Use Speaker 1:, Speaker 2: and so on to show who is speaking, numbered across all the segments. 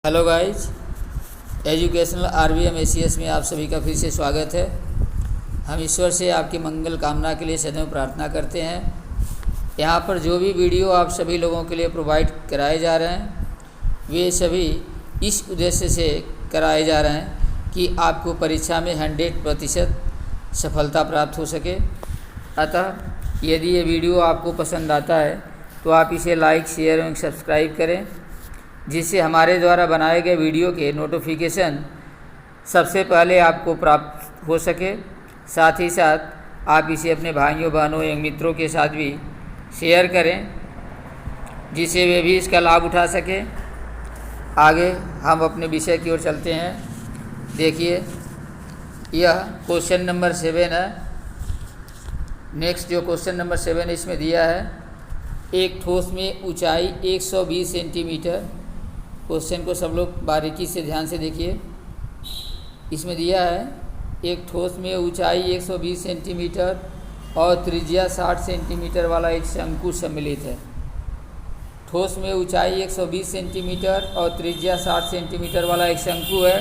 Speaker 1: Hello guys, educational RBM ACS में आप सभी का फिर से स्वागत है। हम ईश्वर से आपकी मंगल कामना के लिए सदैव प्रार्थना करते हैं। यहाँ पर जो भी वीडियो आप सभी लोगों के लिए प्रोवाइड कराए जा रहे हैं वे सभी इस उद्देश्य से कराए जा रहे हैं कि आपको परीक्षा में 100% सफलता प्राप्त हो सके। अतः यदि ये वीडियो आपको पसंद आता है तो आप इसे लाइक, शेयर एवं सब्सक्राइब करें, जिससे हमारे द्वारा बनाए गए वीडियो के नोटिफिकेशन सबसे पहले आपको प्राप्त हो सके। साथ ही साथ आप इसे अपने भाइयों, बहनों एवं मित्रों के साथ भी शेयर करें, जिससे वे भी इसका लाभ उठा सकें। आगे हम अपने विषय की ओर चलते हैं। देखिए, यह क्वेश्चन नंबर 7 है। नेक्स्ट जो क्वेश्चन नंबर 7 इसमें दिया है, एक ठोस में ऊंचाई 120 सेंटीमीटर। क्वेश्चन को सब लोग बारीकी से ध्यान से देखिए। इसमें दिया है एक ठोस में ऊंचाई 120 सेंटीमीटर और त्रिज्या 60 सेंटीमीटर वाला एक शंकु सम्मिलित है। ठोस में ऊंचाई 120 सेंटीमीटर और त्रिज्या 60 सेंटीमीटर वाला एक शंकु है,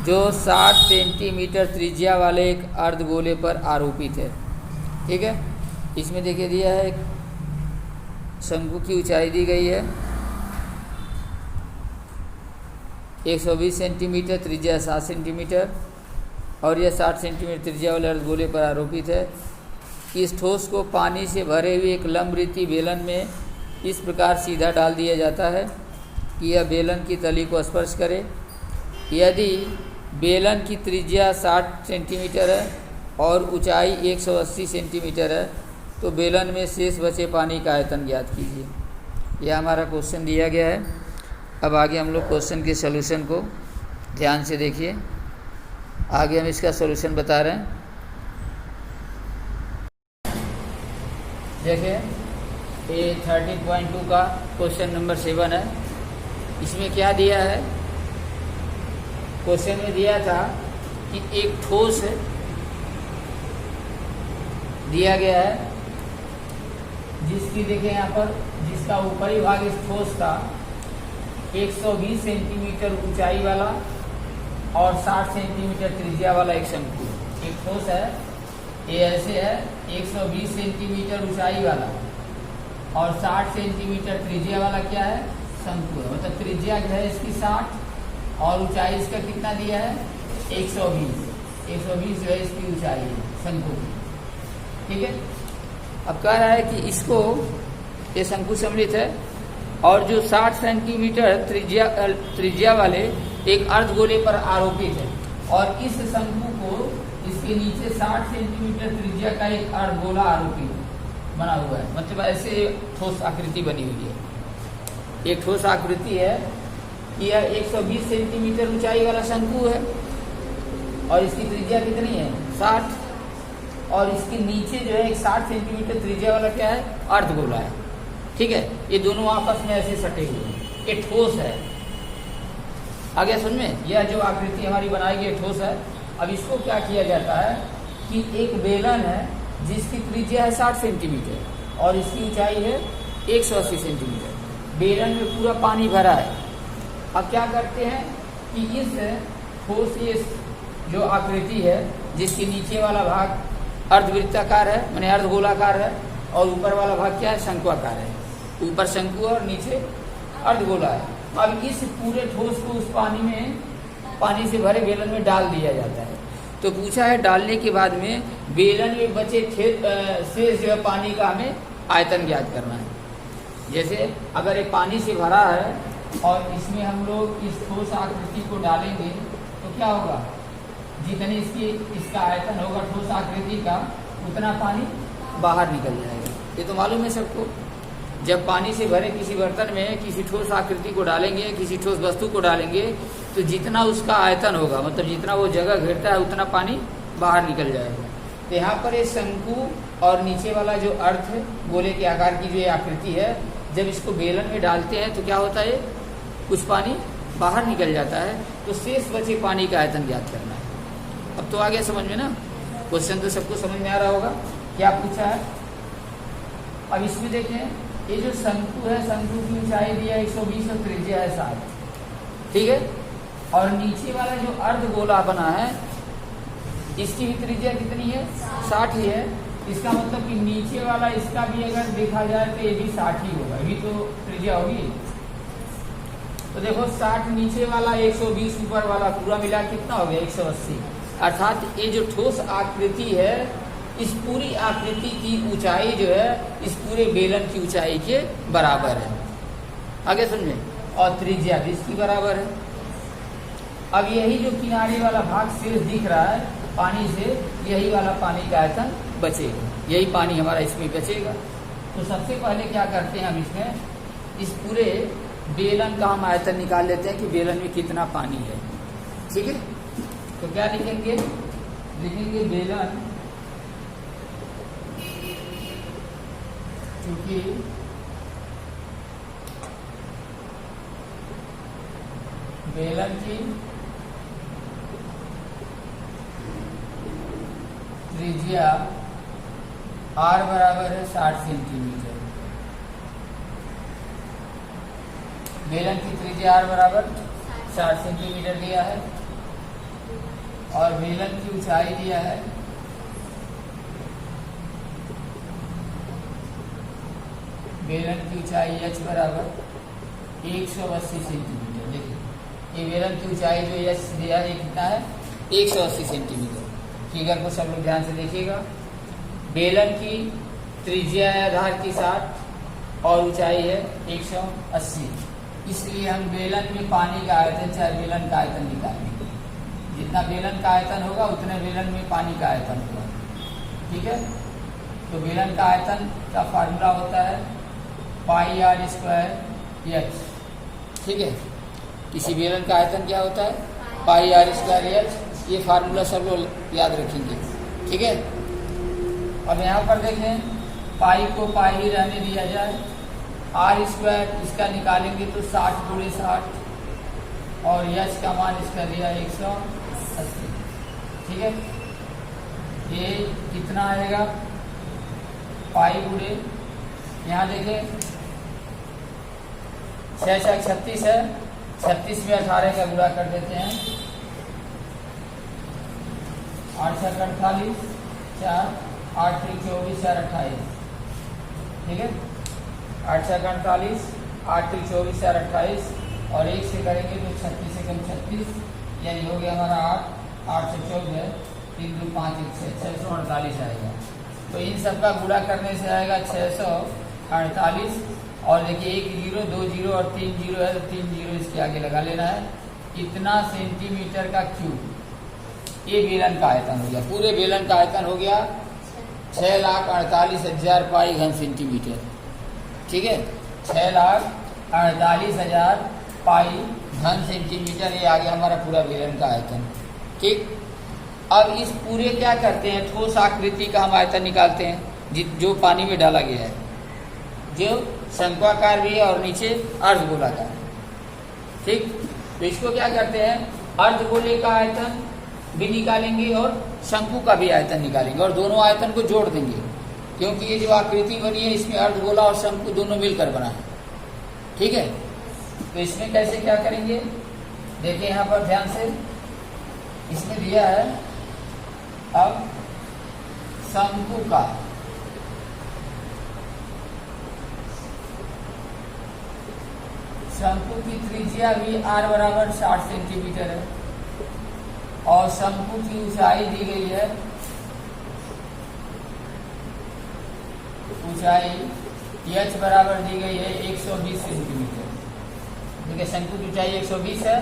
Speaker 1: जो 60 सेंटीमीटर त्रिज्या वाले एक अर्धगोले पर आरोपित है। ठीक है, इसमें देखिए दिया है शंकु की ऊंचाई दी गई है 120 सेंटीमीटर, त्रिज्या 60 सेंटीमीटर और यह 60 सेंटीमीटर त्रिज्या वाले अर्धगोले पर आरोपित है। इस ठोस को पानी से भरे हुए एक लंबवृत्तीय बेलन में इस प्रकार सीधा डाल दिया जाता है कि यह बेलन की तली को स्पर्श करे। यदि बेलन की त्रिज्या 60 सेंटीमीटर है और ऊंचाई 180 सेंटीमीटर है तो बेलन में शेष बचे पानी का आयतन ज्ञात कीजिए। यह हमारा क्वेश्चन दिया गया है। अब आगे हम लोग क्वेश्चन के सॉल्यूशन को ध्यान से देखिए। आगे हम इसका सॉल्यूशन बता रहे हैं। देखिए, ये 13.2 का क्वेश्चन नंबर 7 है। इसमें क्या दिया है, क्वेश्चन में दिया था कि एक ठोस दिया गया है जिसकी देखिए यहाँ पर, जिसका ऊपरी भाग इस ठोस का 120 सेंटीमीटर ऊंचाई वाला और 60 सेंटीमीटर त्रिज्या वाला एक शंकु एक ठोस है। ये ऐसे है, 120 सेंटीमीटर ऊंचाई वाला और 60 सेंटीमीटर त्रिज्या वाला क्या है, शंकु है। मतलब त्रिज्या जो है इसकी 60 और ऊंचाई इसका कितना दिया है, 120 जो है इसकी ऊंचाई है शंकु की। ठीक है, अब कह रहा है कि इसको, ये शंकु सम्मिलित है और जो 60 सेंटीमीटर त्रिज्या वाले एक अर्धगोले पर आरोपित है और इस शंकु को इसके नीचे 60 सेंटीमीटर त्रिज्या का एक अर्धगोला आरोपित बना हुआ है। मतलब ऐसे ठोस आकृति बनी हुई है। एक ठोस आकृति है कि यह 120 सेंटीमीटर ऊंचाई वाला शंकु है और इसकी त्रिज्या कितनी है, 60, और इसके नीचे जो है एक 60 सेंटीमीटर त्रिज्या वाला क्या है, अर्धगोला है। ठीक है, ये दोनों आपस में ऐसे सटे हुए हैं। ये ठोस है। आगे सुन में, यह जो आकृति हमारी बनाई गई ठोस है। अब इसको क्या किया जाता है कि एक बेलन है जिसकी त्रिज्या है 60 सेंटीमीटर और इसकी ऊंचाई है 180 सेंटीमीटर। बेलन में पूरा पानी भरा है। अब क्या करते हैं कि इस ठोस, ये जो आकृति है जिसके नीचे वाला भाग अर्धवृत्ताकार है, माने अर्धगोलाकार है, और ऊपर वाला भाग क्या है, शंक्वाकार है। ऊपर शंकु और नीचे अर्धगोला है। अब इस पूरे ठोस को उस पानी से भरे बेलन में डाल दिया जाता है। तो पूछा है, डालने के बाद में बेलन में बचे शेष जो है पानी का हमें आयतन ज्ञात करना है। जैसे अगर एक पानी से भरा है और इसमें हम लोग इस ठोस आकृति को डालेंगे तो क्या होगा, जितनी इसका आयतन होगा ठोस आकृति का, उतना पानी बाहर निकल जाएगा। ये तो मालूम है सबको। जब पानी से भरे किसी बर्तन में किसी ठोस आकृति को डालेंगे, किसी ठोस वस्तु को डालेंगे, तो जितना उसका आयतन होगा, मतलब जितना वो जगह घेरता है, उतना पानी बाहर निकल जाएगा। तो यहाँ पर ये शंकु और नीचे वाला जो अर्ध है, गोले के आकार की जो ये आकृति है, जब इसको बेलन में डालते हैं तो क्या होता है, कुछ पानी बाहर निकल जाता है। तो शेष बचे पानी का आयतन ज्ञात करना है। अब तो आ गया समझ में ना, क्वेश्चन तो सबको समझ में आ रहा होगा क्या पूछा है। अब इसमें देखें, ये जो शंकु है, शंकु की ऊंचाई दिया 120 और त्रिज्या है 60। ठीक है। और नीचे वाला जो अर्धगोला बना है इसकी भी त्रिज्या कितनी है? 60 ही है। इसका मतलब कि नीचे वाला इसका भी अगर देखा जाए तो ये भी 60 ही होगा, ये तो त्रिज्या होगी। तो देखो 60 नीचे वाला, 120 ऊपर वाला, पूरा मिला कितना हो गया? 180। अर्थात ये जो ठोस आकृति है, इस पूरी आकृति की ऊंचाई जो है इस पूरे बेलन की ऊंचाई के बराबर है। आगे समझे? और त्रिज्या भी इसकी बराबर है। अब यही जो किनारे वाला भाग शेष दिख रहा है पानी से, यही वाला पानी का आयतन बचेगा, यही पानी हमारा इसमें बचेगा। तो सबसे पहले क्या करते हैं हम इसमें, इस पूरे बेलन का हम आयतन निकाल लेते हैं कि बेलन में कितना पानी है। ठीक है, तो क्या लिखेंगे? लिखेंगे बेलन, क्योंकि बेलन की त्रिज्या r बराबर है 60 सेंटीमीटर। बेलन की त्रिज्या r बराबर 60 सेंटीमीटर दिया है और बेलन की ऊंचाई दिया है बेलन की ऊंचाई h बराबर 180 सेंटीमीटर। देखिए ये बेलन की ऊंचाई जो h दिया है कितना है? 180 सेंटीमीटर। फिगर को सब लोग ध्यान से देखिएगा। बेलन की त्रिज्या है आधार की 60 और ऊंचाई है 180, इसलिए हम बेलन में पानी का आयतन चाहे बेलन का आयतन निकालेंगे। जितना बेलन का आयतन होगा उतने बेलन में पानी का आयतन होगा। ठीक है, तो बेलन का आयतन का फार्मूला होता है पाई आर स्क्वायर एच। ठीक है, किसी बेलन का आयतन क्या होता है? पाई आर स्क्वायर एच। ये फार्मूला सब लोग याद रखेंगे। ठीक है, अब यहाँ पर देखें, पाई को पाई ही रहने दिया जाए, आर स्क्वायर इसका निकालेंगे तो 60 गुणे 60 और एच का मान इसका दिया 180। ठीक है, ये कितना आएगा? पाई गुणे, यहाँ देखें 6 6 36 है, 36 में 18 का गुणा कर देते हैं, 8 6 48, 4 8 3 24 4 28। ठीक है, 8 6 48, 8 3 24 4 28 और 1 से करेंगे तो 36 से कम 36, यानी हो गया हमारा 8 से 14, 3 2 5 1 6, 648 आएगा। तो इन सब का गुणा करने से आएगा 648। और देखिए 1 0 2 0 और 3 0 है, तो 3 0 इसके आगे लगा लेना है। इतना सेंटीमीटर का क्यूब ये बेलन का आयतन हो गया। पूरे बेलन का आयतन हो गया 6,48,000 पाई घन सेंटीमीटर। ठीक है, 6,48,000 पाई घन सेंटीमीटर, ये आ गया हमारा पूरा बेलन का आयतन। ठीक, अब इस पूरे क्या करते हैं, ठोस आकृति का हम आयतन निकालते हैं जो पानी में डाला गया है, जो शंक्वाकार भी है और नीचे अर्धगोलाकार। ठीक, तो इसको क्या करते हैं, अर्धगोले का आयतन भी निकालेंगे और शंकु का भी आयतन निकालेंगे और दोनों आयतन को जोड़ देंगे, क्योंकि ये जो आकृति बनी है इसमें अर्धगोला और शंकु दोनों मिलकर बना है। ठीक है, तो इसमें कैसे क्या करेंगे, देखिए यहाँ पर ध्यान से, इसमें दिया है अब शंकु का शंकु की त्रिज्या भी r बराबर 60 सेंटीमीटर है और शंकु की ऊंचाई दी गई है, ऊंचाई h बराबर दी गई है 120 सेंटीमीटर। देखिए शंकु की ऊंचाई 120 है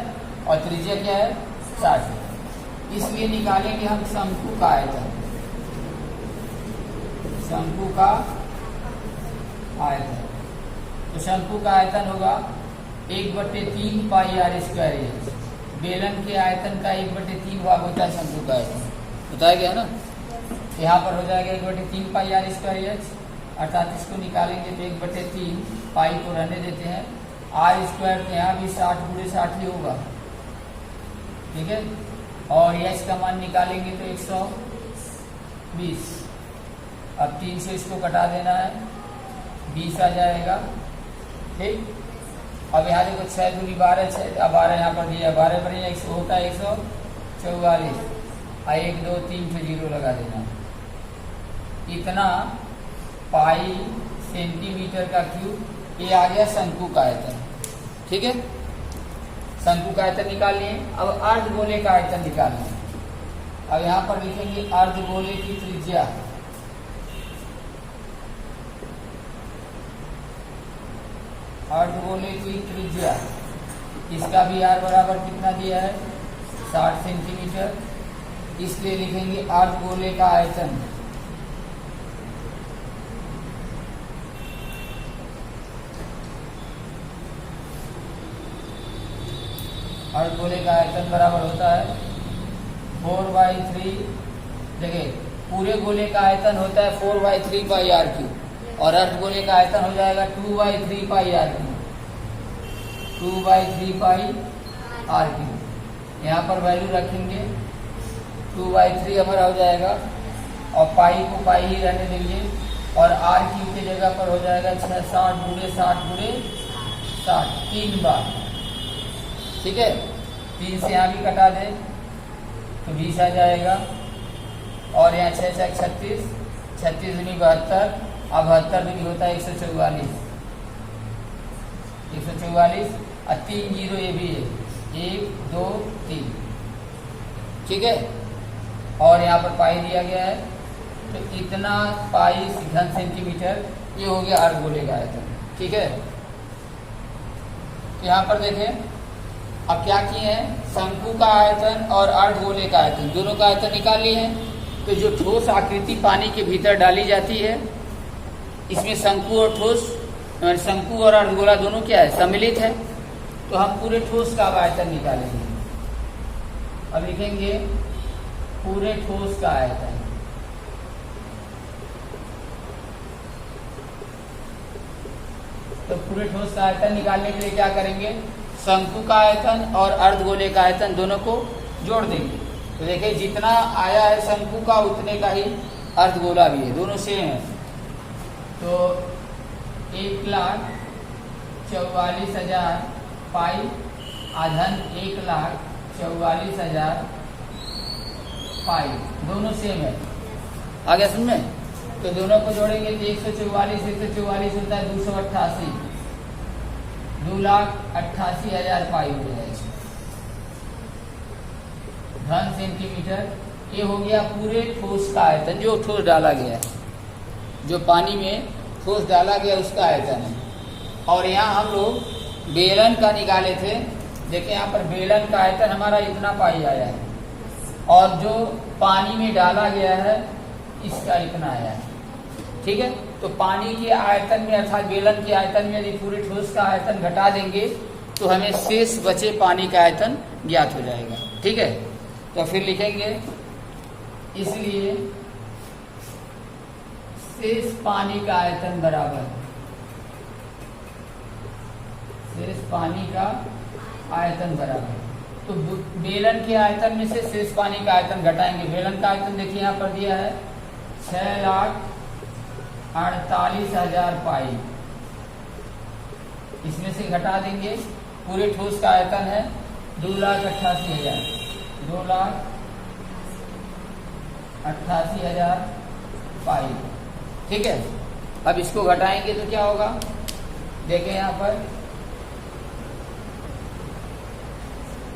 Speaker 1: और त्रिज्या क्या है? 60 है। इसलिए निकालेंगे हम शंकु का आयतन, शंकु का आयतन। तो शंकु का आयतन होगा 1/3 पाई आर स्क्वायर एच। बेलन के आयतन का 1/3 भाग होता है शंकु का आयतन, बताया गया ना। यहाँ पर हो जाएगा 1/3 पाई आर स्क्वायर एच, अर्थात इसको निकालेंगे तो 1/3 पाई को रहने देते हैं, आर स्क्वायर तो यहाँ भी 60 गुणे 60 ही होगा। ठीक है, और एच का मान निकालेंगे तो 120। अब 3 से इसको कटा देना है, 20 आ जाएगा। ठीक, अब यहाँ देखो 6 दूनी 12, 6 अब 12 यहाँ पर दिया, 12 पर 100 होता है 144, 1 2 3 पे 0 लगा देना। इतना पाई सेंटीमीटर का क्यूब, ये आ गया शंकु का आयतन। ठीक है, शंकु का आयतन निकाल लिए। अब अर्धगोले का आयतन निकालना है। अब यहाँ पर लिखेंगे अर्धगोले की त्रिज्या, अर्धगोले की त्रिज्या, इसका भी आर बराबर कितना दिया है 60 सेंटीमीटर, इसलिए लिखेंगे अर्धगोले का आयतन। अर्धगोले का आयतन बराबर होता है 4/3, देखिए पूरे गोले का आयतन होता है 4/3 पाई आर क्यू, और अर्धगोले का आयतन हो जाएगा 2/3 pi r cube, 2/3 pi r cube. यहाँ पर वैल्यू रखेंगे 2/3 हमारा हो जाएगा, और पाई को पाई ही रहने देंगे, और आर क्यू की जगह पर हो जाएगा 6 60 गुणे 60 गुणे 60, 3 बार। ठीक है, 3 से यहाँ भी कटा दे तो 20 आ जाएगा, और यहाँ 6 6 36, 36 दूनी 72, अब 72 दूनी होता है 144, 144 और 3 0 ये भी है 1 2 3। ठीक है, और यहाँ पर पाई दिया गया है, तो इतना पाई घन सेंटीमीटर, ये हो गया अर्धगोले का आयतन। ठीक है, यहाँ पर देखें अब क्या किए हैं, शंकु का आयतन और अर्धगोले का आयतन दोनों का आयतन निकाल लिए हैं। तो जो ठोस आकृति पानी के भीतर डाली जाती है, इसमें शंकु और ठोस, शंकु और अर्धगोला दोनों क्या है सम्मिलित है, तो हम पूरे ठोस का आयतन निकालेंगे। अब लिखेंगे पूरे ठोस का आयतन। तो पूरे ठोस का आयतन निकालने के लिए क्या करेंगे, शंकु का आयतन और अर्धगोले का आयतन दोनों को जोड़ देंगे। तो देखिए जितना आया है शंकु का उतने का ही अर्धगोला भी है, दोनों सेम है। तो 1,44,000 पाई आधन 1,44,000 पाई, दोनों सेम है। आ गया समझ में? तो दोनों को जोड़ेंगे तो 144 144 होता है 288, 2,88,000 पाई हो जाएगा घन सेंटीमीटर। ये हो गया पूरे ठोस का आयतन, जो ठोस डाला गया है, जो पानी में ठोस डाला गया उसका आयतन है। और यहाँ हम लोग बेलन का निकाले थे, देखिए यहाँ पर बेलन का आयतन हमारा इतना पाई आया है, और जो पानी में डाला गया है इसका इतना आया है। ठीक है, तो पानी के आयतन में अर्थात बेलन के आयतन में यदि पूरे ठोस का आयतन घटा देंगे तो हमें शेष बचे पानी का आयतन ज्ञात हो जाएगा। ठीक है, तो फिर लिखेंगे इसलिए शेष पानी का आयतन बराबर, शेष पानी का आयतन बराबर, तो बेलन के आयतन में से शेष पानी का आयतन घटाएंगे। बेलन का आयतन देखिए यहाँ पर दिया है 6,48,000 पाई, इसमें से घटा देंगे पूरे ठोस का आयतन है 2,88,000, 2,88,000 पाई। ठीक है, अब इसको घटाएंगे तो क्या होगा, देखें यहाँ पर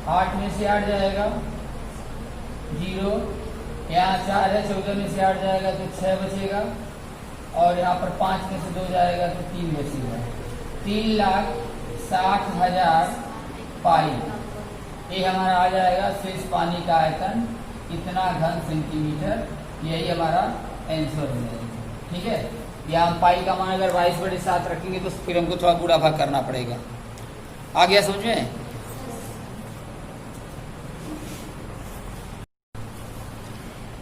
Speaker 1: 8 में से 8 जाएगा 0, यहाँ 4 है 14 में से 8 जाएगा तो 6 बचेगा, और यहाँ पर 5 में से 2 जाएगा तो 3 बचेगा। 3,60,000 पाई, ये हमारा आ जाएगा शेष पानी का आयतन इतना घन सेंटीमीटर, यही हमारा आंसर हो जाएगा। ठीक है, या हम पाई का मान अगर 22/7 रखेंगे तो फिर हमको थोड़ा गुणा भाग करना पड़ेगा। आ गया समझ में?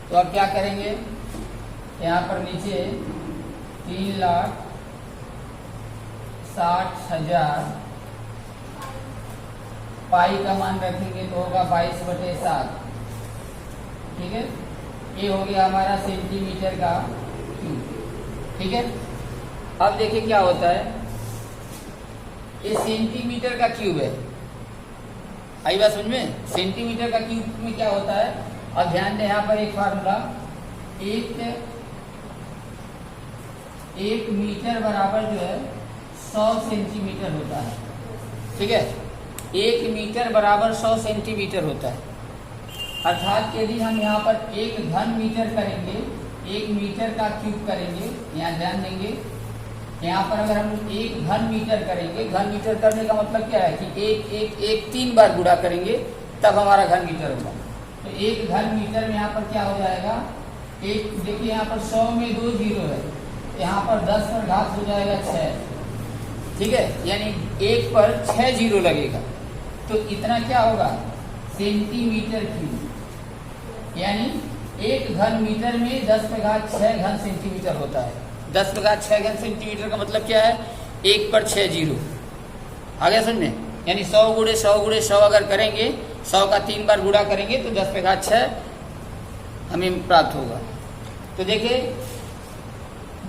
Speaker 1: तो अब क्या करेंगे, यहाँ पर नीचे 3,60,000 पाई का मान रखेंगे तो होगा 22/7। ठीक है, ये हो गया हमारा सेंटीमीटर का क्यूब। ठीक है, अब देखिए क्या होता है, ये सेंटीमीटर का क्यूब है। आई बात समझ में? सेंटीमीटर का क्यूब में क्या होता है? अब ध्यान दें, यहाँ पर एक फार्मूला, एक मीटर बराबर जो है 100 सेंटीमीटर होता है। ठीक है, 1 मीटर बराबर 100 सेंटीमीटर होता है। अर्थात यदि हम यहाँ पर 1 घन मीटर करेंगे, 1 मीटर का क्यूब करेंगे, यहाँ ध्यान देंगे, यहाँ पर अगर हम 1 घन मीटर करेंगे, घन मीटर करने का मतलब क्या है कि एक 3 बार गुणा करेंगे तब हमारा घन मीटर होगा। तो 1 घन मीटर में यहाँ पर क्या हो जाएगा, एक देखिए यहाँ पर 100 में 2 जीरो है, यहाँ पर 10 पर घात हो जाएगा 6। ठीक है, यानी 1 पर 6 जीरो लगेगा, तो इतना क्या होगा, सेंटीमीटर क्यूब। यानी 1 घन मीटर में 10 पर घात 6 घन सेंटीमीटर होता है। 10 पर घात 6 घन सेंटीमीटर का मतलब क्या है, 1 पर 6 जीरो। आ गया समझे? यानी 100 गुणे 100 गुणे 100 अगर करेंगे, 100 का 3 बार गुणा करेंगे तो 10 पर घात 6 हमें प्राप्त होगा। तो देखिए,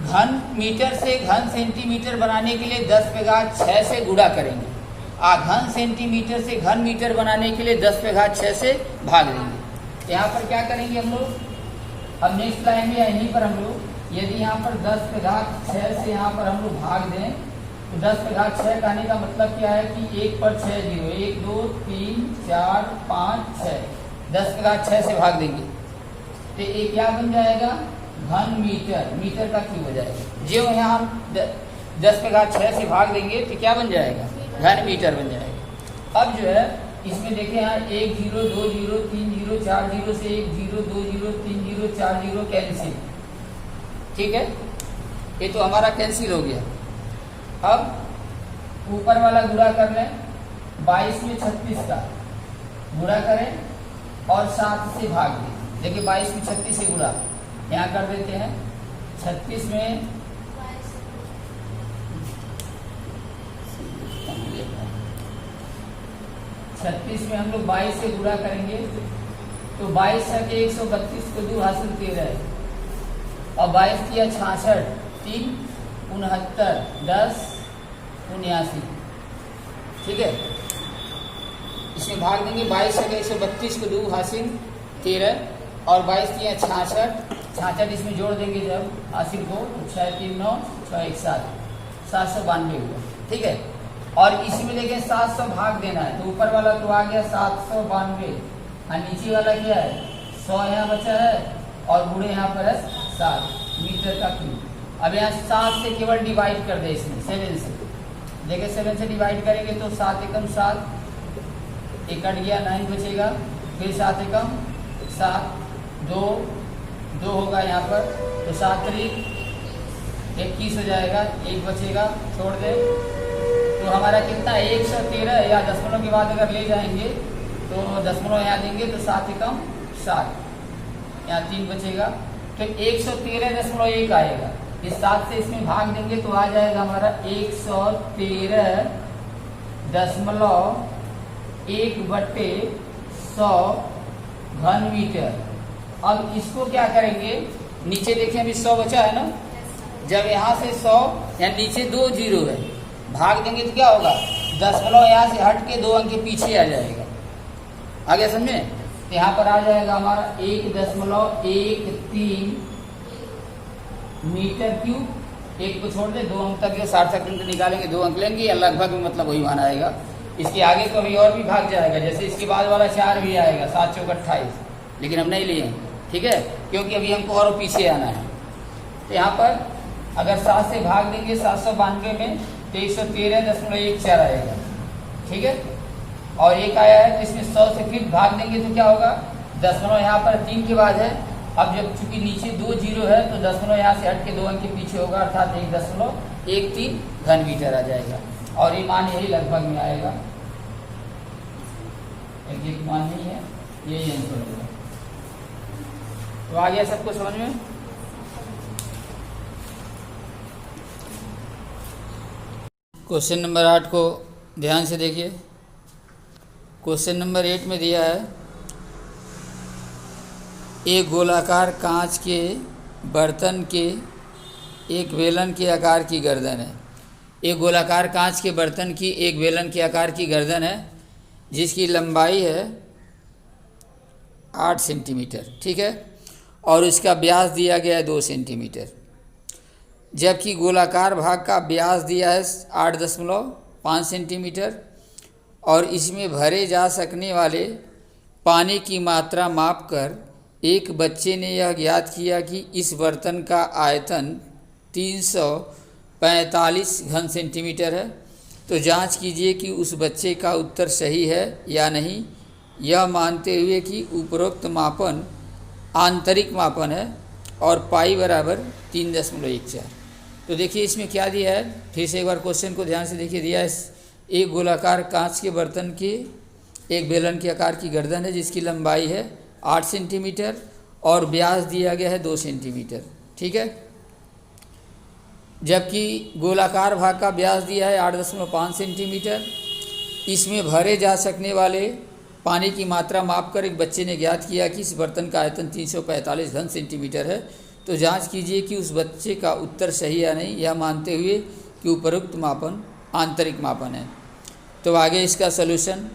Speaker 1: घन मीटर से घन सेंटीमीटर बनाने के लिए 10 पे घात 6 से गुणा करेंगे, घन सेंटीमीटर से घन मीटर बनाने के लिए 10 पे घात 6 से भाग देंगे। यहाँ पर क्या करेंगे हम लोग, अब नेक्स्ट लाइन में यहीं पर हम लोग यदि यहाँ पर 10 पे घात 6 से यहाँ पर हम लोग भाग दें, तो 10 पे घात 6 कहने का मतलब क्या है कि 1 पर 6 जीरो, 1 2 3 4 5 6, 10 पे घात 6 से भाग देंगे तो ये क्या बन जाएगा, घन मीटर, मीटर का क्यूब हो जाएगा। जो यहाँ हम 10 पे घात 6 से भाग देंगे तो क्या बन जाएगा, घन मीटर बन जाएगा। अब जो है इसमें देखें, यहाँ 1 जीरो 2 जीरो 3 जीरो 4 जीरो से 1 zero 2 zero 3 zero 4 zero cancel. ठीक है, ये तो हमारा कैंसिल हो गया। अब ऊपर वाला गुणा कर लें, 22 में 36 का गुणा करें और 7 से भाग दें। देखिए 22 में 36 से गुणा यहाँ कर देते हैं, 36 में 36 में हम लोग 22 से गुणा करेंगे तो 22 के 132 को 2 हासिल 13 है और 22 किया 66, 3 69, 10 79। ठीक है, इसमें भाग देंगे, 22 के 132 को 2 हासिल 13 और 22 किया 66, इसमें जोड़ देंगे जब हासिल को तो 6 3 9 6 1 7, 792 हुआ। ठीक है, और इसी में देखें 700 भाग देना है तो ऊपर वाला तो आ गया 792 और नीचे वाला क्या है 100 यहाँ बचा है और गुणे यहाँ पर है 7 मीटर का क्यूब। अब यहाँ 7 से केवल डिवाइड कर दे, इसमें 7 से देखिए 7 से डिवाइड करेंगे तो 7 एकम 7, एक कट गया 9 बचेगा, फिर 7 एकम 7, 2 होगा यहाँ पर तो 7 3 21 हो जाएगा, 1 बचेगा छोड़ दे तो हमारा कितना 113 या दशमलव के बाद अगर ले जाएंगे तो दशमलव यहाँ देंगे तो 7 एकम 7, यहाँ 3 बचेगा तो 113.1 आएगा। इस 7 से इसमें भाग देंगे तो आ जाएगा हमारा 113.1/100 घन मीटर। अब इसको क्या करेंगे, नीचे देखिए अभी 100 बचा है ना, जब यहाँ से 100 यहाँ नीचे 2 जीरो है, भाग देंगे तो क्या होगा, दशमलव यहाँ से हट के 2 अंक के पीछे आ जाएगा। आगे समझे, तो यहाँ पर आ जाएगा हमारा 1.13 मीटर क्यूब। 1 को छोड़ दे, 2 अंक तक के सार्थक अंक निकालेंगे, 2 अंक लेंगे या लगभग मतलब वही मान आएगा। इसके आगे तो अभी और भी भाग जाएगा, जैसे इसके बाद वाला 4 भी आएगा, 7 चौक 28, लेकिन हम नहीं लिए। ठीक है, क्योंकि अभी हमको और पीछे आना है। तो यहाँ पर अगर 7 से भाग देंगे 792 में तो 113.14 आएगा। ठीक है, और 1 आया है तो इसमें 100 से फिर भाग देंगे तो क्या होगा, दशमलव यहाँ पर 3 के बाद है। अब जब चूंकि नीचे 2 जीरो है तो दशमलव यहाँ से हट के 2 अंक के पीछे होगा, अर्थात 1.13 घन मीटर आ जाएगा और ये मान यही लगभग में आएगा, एक मान नहीं है, यही आंसर होगा। तो आ गया सबको समझ में। क्वेश्चन नंबर 8 को ध्यान से देखिए। क्वेश्चन नंबर 8 में दिया है, एक गोलाकार कांच के बर्तन के एक बेलन के आकार की गर्दन है, एक गोलाकार कांच के बर्तन की एक बेलन के आकार की गर्दन है जिसकी लंबाई है 8 सेंटीमीटर, ठीक है, और इसका व्यास दिया गया है 2 सेंटीमीटर, जबकि गोलाकार भाग का व्यास दिया है 8.5 सेंटीमीटर और इसमें भरे जा सकने वाले पानी की मात्रा मापकर एक बच्चे ने यह ज्ञात किया कि इस बर्तन का आयतन 345 घन सेंटीमीटर है। तो जांच कीजिए कि उस बच्चे का उत्तर सही है या नहीं, यह मानते हुए कि उपरोक्त मापन आंतरिक मापन है और पाई बराबर 3.14। तो देखिए इसमें क्या दिया है, फिर से एक बार क्वेश्चन को ध्यान से देखिए। दिया है एक गोलाकार कांच के बर्तन की एक बेलन के आकार की गर्दन है जिसकी लंबाई है 8 सेंटीमीटर और व्यास दिया गया है 2 सेंटीमीटर, ठीक है, जबकि गोलाकार भाग का व्यास दिया है 8.5 सेंटीमीटर। इसमें भरे जा सकने वाले पानी की मात्रा मापकर एक बच्चे ने ज्ञात किया कि इस बर्तन का आयतन 345 घन सेंटीमीटर है। तो जांच कीजिए कि उस बच्चे का उत्तर सही या नहीं, यह मानते हुए कि उपरोक्त मापन आंतरिक मापन है। तो आगे इसका सलूशन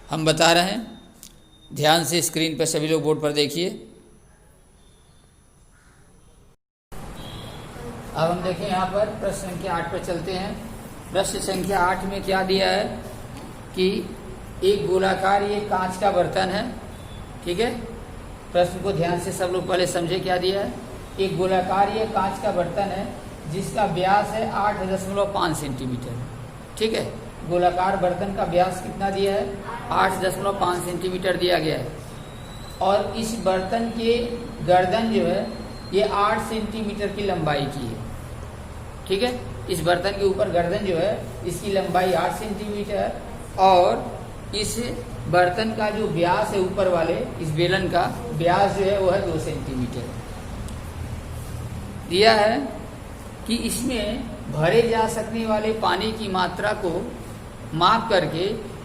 Speaker 1: हम बता रहे हैं, ध्यान से स्क्रीन पर सभी लोग बोर्ड पर देखिए। अब हम देखें यहाँ पर प्रश्न संख्या 8 पर चलते हैं। प्रश्न संख्या 8 में क्या दिया है कि एक गोलाकार ये कांच का बर्तन है, ठीक है, प्रश्न को ध्यान से सब लोग पहले समझे। क्या दिया है, एक गोलाकार ये कांच का बर्तन है जिसका व्यास है 8.5 सेंटीमीटर, ठीक है, गोलाकार बर्तन का व्यास कितना दिया है 8.5 सेंटीमीटर दिया गया है और इस बर्तन के गर्दन जो है ये 8 सेंटीमीटर की लंबाई की है, ठीक है, इस बर्तन के ऊपर गर्दन जो है इसकी लंबाई 8 सेंटीमीटर है और इस बर्तन का जो व्यास है ऊपर वाले इस बेलन का व्यास जो है वो है 2 सेंटीमीटर। दिया है कि इसमें भरे जा सकने वाले पानी की मात्रा को माप करके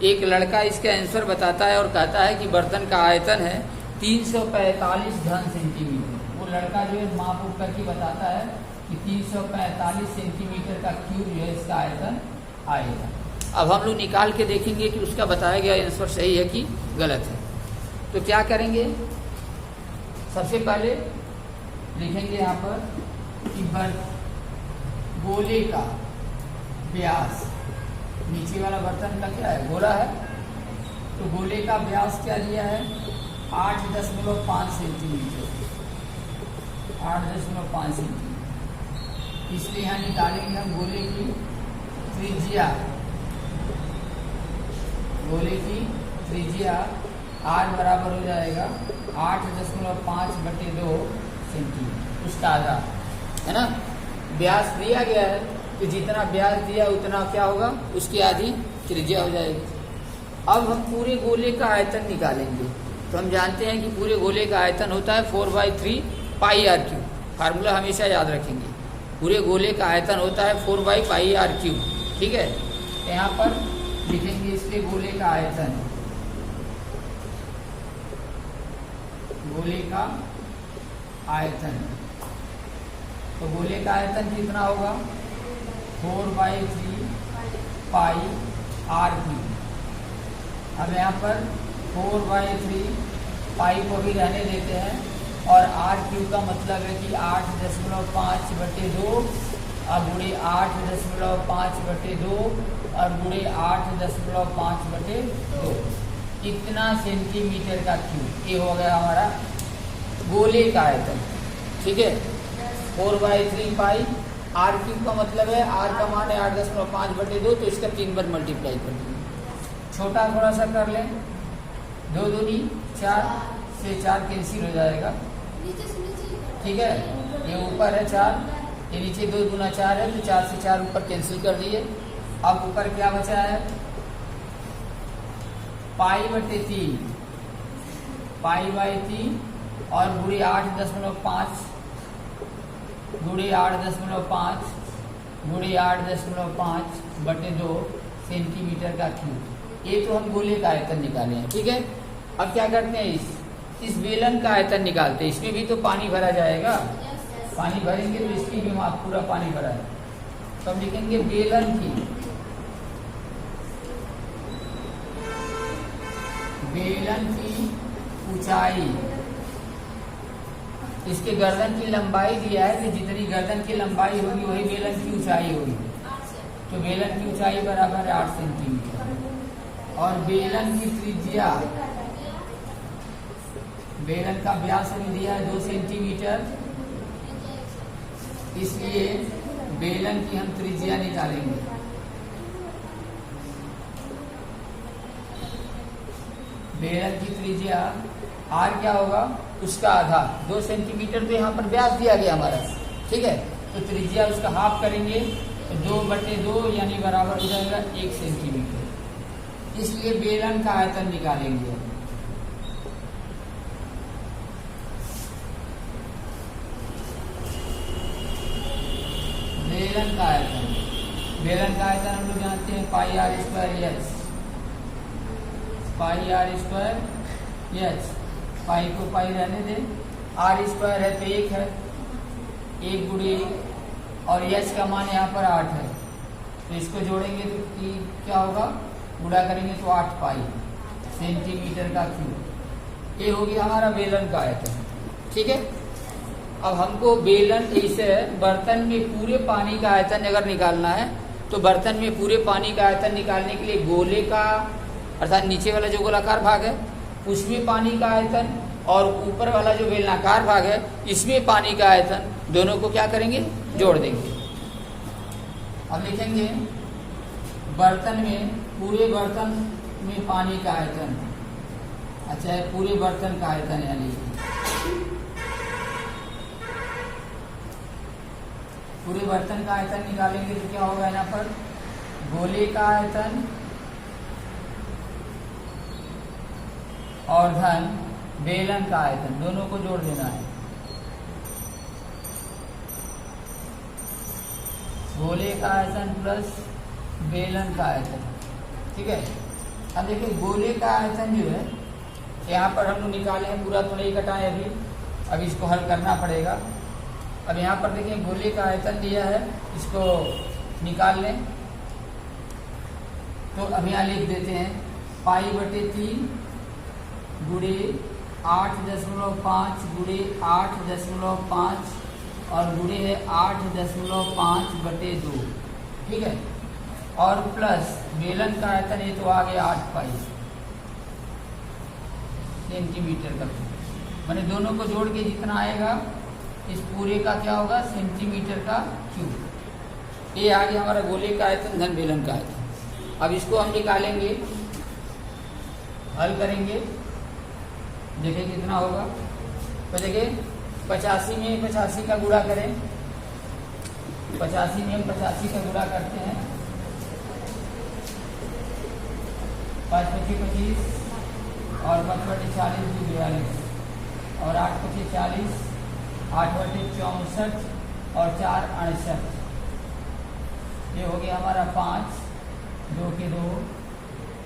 Speaker 1: एक लड़का इसका आंसर बताता है और कहता है कि बर्तन का आयतन है 345 घन सेंटीमीटर। वो लड़का जो है माप उप करके बताता है कि 345 सेंटीमीटर का क्यूब जो है इसका आयतन आएगा। अब हम लोग निकाल के देखेंगे कि उसका बताया गया आंसर सही है कि गलत है। तो क्या करेंगे, सबसे पहले लिखेंगे यहाँ पर कि गोले का व्यास, नीचे वाला बर्तन का क्या है गोला है, तो गोले का व्यास क्या दिया है 8.5 सेंटीमीटर, 8.5 सेंटीमीटर। इसलिए यहाँ निकालेंगे हम गोले की त्रिज्या, गोले की त्रिज्या r बराबर हो जाएगा 8.5/2 सेंटीमीटर, उसका आधा है ना। व्यास दिया गया है तो जितना व्यास दिया उतना क्या होगा उसकी आधी त्रिज्या हो जाएगी। अब हम पूरे गोले का आयतन निकालेंगे। तो हम जानते हैं कि पूरे गोले का आयतन होता है 4/3 पाई आर क्यूब, फार्मूला हमेशा याद रखेंगे। पूरे गोले का आयतन होता है 4/पाई आर क्यूब, ठीक है। यहाँ पर लिखेंगे इसके गोले का आयतन, गोले का आयतन, तो गोले का आयतन कितना होगा 4/3 पाई आर क्यूब। अब यहाँ पर 4/3 पाई को भी रहने देते हैं और आर क्यूब का मतलब है कि 8.5/2 और गुणे 8.5/2 और गुणे 8.5/2 इतना सेंटीमीटर का क्यूब, ये हो गया हमारा गोले का आयतन, ठीक है। 4/3 पाई आर क्यूब का मतलब है आर का मान है 8.5/2, तो इसका 3 बार मल्टीप्लाई कर देंगे। छोटा थोड़ा सा कर लें, 2 दूनी 4 से 4 कैंसिल हो जाएगा, ठीक है। ये ऊपर है 4, ये नीचे 2 दूना 4 है, तो 4 से 4 ऊपर कैंसिल कर दिए। अब ऊपर क्या बचा है पाई/3, पाई/3 और गुणे 8.5 गुणे 8.5 गुणे 8.5/2 सेंटीमीटर का क्यूब। ये तो हम गोले का आयतन निकाले हैं, ठीक है। अब क्या करते हैं, इस बेलन का आयतन निकालते हैं। इसमें भी तो पानी भरा जाएगा, पानी भरेंगे तो इसकी भी पूरा पानी भरा है, तो हम लिखेंगे बेलन की ऊंचाई, इसके गर्दन की लंबाई दिया है कि जितनी गर्दन की लंबाई होगी वही बेलन की ऊंचाई होगी। तो बेलन की ऊंचाई बराबर है 8 सेंटीमीटर। और बेलन की त्रिज्या, बेलन का व्यास हमें दिया है 2 सेंटीमीटर, इसलिए बेलन की हम त्रिज्या निकालेंगे। बेलन की त्रिज्या आर क्या होगा, उसका आधा, 2 सेंटीमीटर तो यहाँ पर व्यास दिया गया हमारा, ठीक है। तो त्रिज्या उसका हाफ करेंगे तो 2/2 यानी बराबर हो जाएगा 1 सेंटीमीटर। इसलिए बेलन का आयतन निकालेंगे। बेलन का आयतन, बेलन का आयतन हम लोग जानते हैं pi r square h, pi r square h, pi को पाई रहने दें, आर स्क्वायर है तो 1 है, 1 गुणे, और एच का मान यहाँ पर 8 है, तो इसको जोड़ेंगे तो क्या होगा, गुणा करेंगे तो 8 पाई सेंटीमीटर का क्यूब। ये हो गया हमारा बेलन का आयतन, ठीक है। अब हमको बेलन इसे बर्तन में पूरे पानी का आयतन अगर निकालना है तो बर्तन में पूरे पानी का आयतन निकालने के लिए गोले का अर्थात नीचे वाला जो गोलाकार भाग है उसमें पानी का आयतन और ऊपर वाला जो बेलनाकार भाग है इसमें पानी का आयतन, दोनों को क्या करेंगे, जोड़ देंगे। अब लिखेंगे बर्तन में, पूरे बर्तन में पानी का आयतन, अच्छा है पूरे बर्तन का आयतन, यानी पूरे बर्तन का आयतन निकालेंगे तो क्या होगा, यहाँ पर गोले का आयतन और धन बेलन का आयतन, दोनों को जोड़ देना है। गोले का आयतन प्लस बेलन का आयतन, ठीक है। अब देखिए गोले का आयतन जो है यहाँ पर हम लोग निकाले हैं, पूरा तो नहीं कटाए अभी, अब इसको हल करना पड़ेगा। अब यहाँ पर देखिए गोले का आयतन दिया है, इसको निकाल लें तो अब यहाँ लिख देते हैं पाई/3 गुणे 8.5 गुणे 8.5 और गुणे है 8.5/2, ठीक है। और प्लस बेलन का आयतन ये तो आ गया 8 पाई सेंटीमीटर का, मैंने दोनों को जोड़ के जितना आएगा इस पूरे का क्या होगा, सेंटीमीटर का क्यूब। ये आ गया हमारा गोले का आयतन धन बेलन का आयतन। अब इसको हम निकालेंगे, हल करेंगे, देखिए कितना होगा। तो देखिए 85 में 85 का गुणा करें, 85 में हम 85 का गुणा करते हैं, 5×5 = 25 और 5/40 = 42 और 8×5 = 40, 8/64 और 4 = 68। ये हो गया हमारा 5, 2 के 2,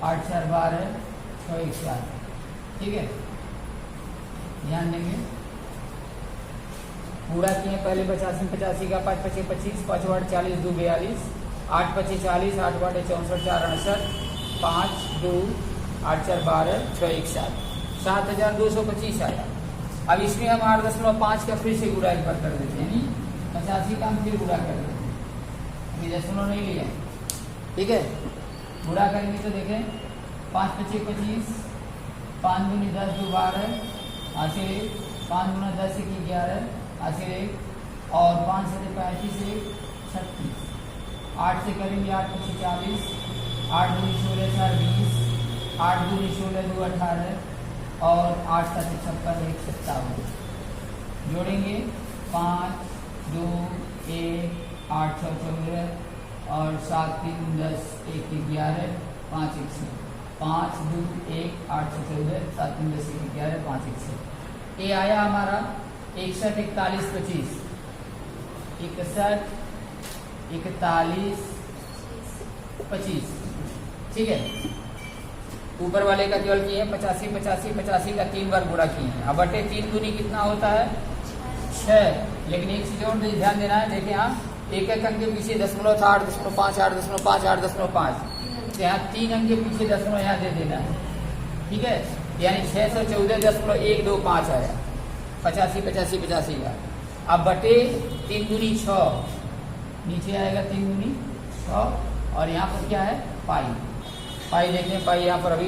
Speaker 1: 8 4 12, 6 1 4, ठीक है। ध्यान देंगे पूरा किए पहले 85 का 5×5 = 25, 5/40 = 42, 8×5 = 40, 8/64 4 = 68, 5 2 8 4 12, 6 1 7, 7225 आया। अब इसमें हम 8.5 का फिर से गुणा एक बार कर देते हैं, यानी 85 का हम फिर गुणा कर देते हैं, अभी 0 नहीं लिया, ठीक है। गुणा करेंगे तो देखें 5×5 = 25, 5 × 10 = 12, हासिल 5 × 10 = 11, हासिल और 5 × 35 = 36, 8 से करेंगे 8×5 = 40, 8 × 2 = 16 4 20, 8 × 2 = 16 2 18 और 8 × 7 = 56 1 57। जोड़ेंगे 5 2 1 8 6 14 और 7 3 10 1 11, 5 1 6, 5 2 1 8 6 14, 7 3 10 1 11, 5 1 6। ये आया हमारा 61 41 25, 61 41 25, ठीक है। ऊपर वाले का केवल किए 85 85 85 का 3 बार गुणा किए हैं। अब बटे 3 दूनी कितना होता है, 6, लेकिन एक चीज और ध्यान देना है, देखिए यहाँ एक एक अंक के पीछे दशमलव था 8.5 8.5 8.5, तो यहाँ 3 अंक के पीछे दशमलव यहाँ दे देना है, ठीक है। यानी 614.125 आया, 85 का। अब बटे 3 दूनी 6, नीचे आएगा 3 दूनी 6, और यहाँ पर क्या है पाई देखें, पाई यहाँ पर अभी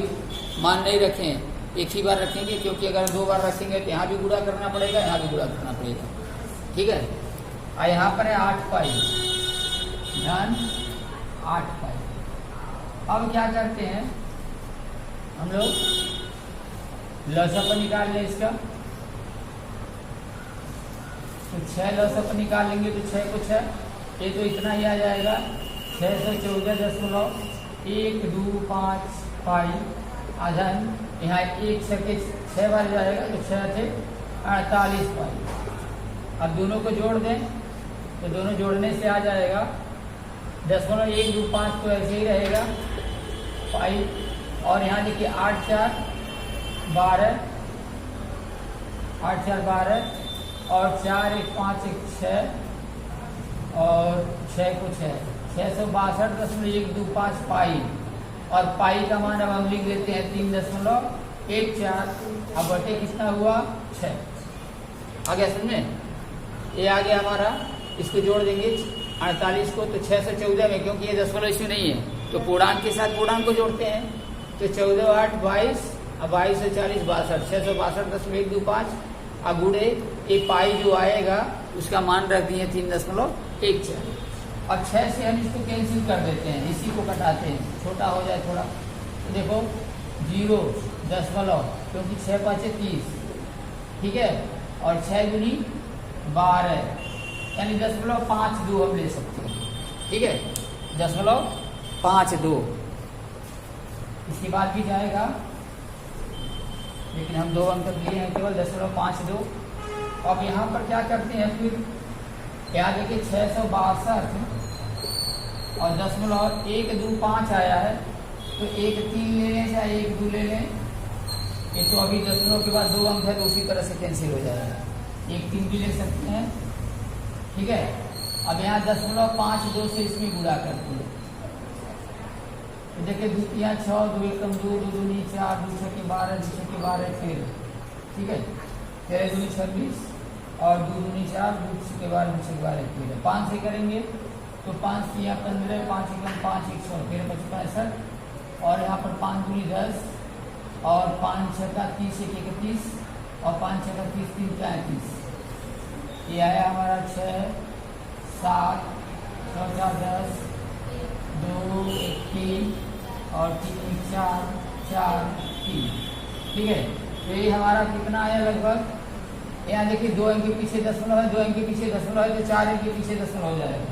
Speaker 1: मान नहीं रखें, एक ही बार रखेंगे, क्योंकि अगर 2 बार रखेंगे तो यहाँ भी गुणा करना पड़ेगा, यहाँ भी गुणा करना पड़ेगा, ठीक है। और यहाँ पर है 8 पाई धन 8 पाई। अब क्या करते हैं हम लोग, लसअप निकाल लें इसका, तो 6 लसअप निकालेंगे तो 6 को 6, ये तो इतना ही आ जाएगा 614.125 पाई आधन, यहाँ 1 सके 6 बार जाएगा तो 6 थे 48 पाई। अब दोनों को जोड़ दें तो दोनों जोड़ने से आ जाएगा 0.125, तो ऐसे ही रहेगा पाई। और यहाँ देखिए 8 4 12, 8 4 12, और 4 1 5 1 6, और 6 को 6, 662.125 पाई। और पाई का मान अब हम लिख देते हैं 3.14। अब बटे कितना हुआ 6, आ गया समझ में, ये आ गया हमारा। इसको जोड़ देंगे 48 को, तो 6 से 14 में, क्योंकि ये दशमलव इसमें नहीं है तो पूर्णांक के साथ पूर्णांक को जोड़ते हैं, तो 14 8 22, अब 22 से 40 62, 662.125, अब गुणे ये पाई जो आएगा उसका मान रख दिए 3.14। अब 6 से हम इसको कैंसिल कर देते हैं, इसी को कटाते हैं, छोटा हो जाए थोड़ा, तो देखो 0 दशमलव, क्योंकि 6 5 30, ठीक है, और 6 दूनी 12, यानी 0.52 हम ले सकते हैं, ठीक है, 0.52। इसके बाद भी जाएगा, लेकिन हम 2 अंक लिए हैं केवल 0.52। अब यहाँ पर क्या करते हैं फिर, क्या देखिए 662 और 0.125 आया है, तो 1 3 ले लें चाहे 1 2 ले लें, ये तो अभी दशमलव के बाद 2 अंक है तो उसी तरह से कैंसिल हो जाएगा, 1 3 भी ले सकते हैं, ठीक है। अब यहाँ 0.52 से इसमें गुणा करते हैं, तो देखिए 2 3 6, 2 1 2, 2 दूनी 4, 2 6 12, 2 6 12 13, ठीक है, 13 दूनी 26, और 2 दूनी 4, 2 6 12, 2 6 12 13, 5 से करेंगे तो 5 किया 15, 5 एकम 5 100, 13 25 65, और यहाँ पर 5 दूनी 10, और 5 6 का 30 1 31, और 5 6 का 30 3 35, ये आया हमारा 6 7 6 4 10, 2 1 3, और 3 1 4 4 3, ठीक है। तो ये हमारा कितना आया लगभग, यहाँ देखिए 2 अंक के पीछे दशमलव है, 2 अंक के पीछे दशमलव है, तो 4 अंक के पीछे दशमलव हो जाएगा,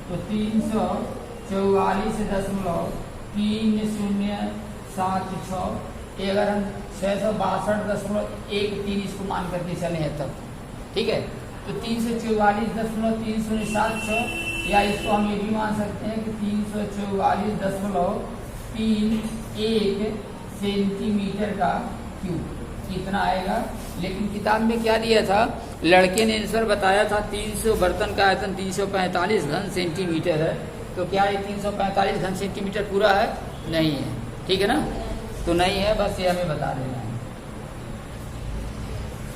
Speaker 1: तो 344.3076। ये अगर हम 662.113 इसको मान करके चले हैं तब, ठीक है, तो 344.3076, या इसको हम ये भी मान सकते हैं कि 344.31 सेंटीमीटर का क्यूब, इतना आएगा। लेकिन किताब में क्या दिया था, लड़के ने आंसर बताया था 300, बर्तन का आयतन 345 घन सेंटीमीटर है, तो क्या ये 345 घन सेंटीमीटर पूरा है? नहीं है, ठीक है ना, तो नहीं है, बस ये हमें बता देना है।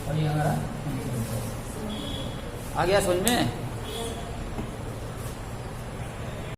Speaker 1: और ये हमारा आ गया समझ में।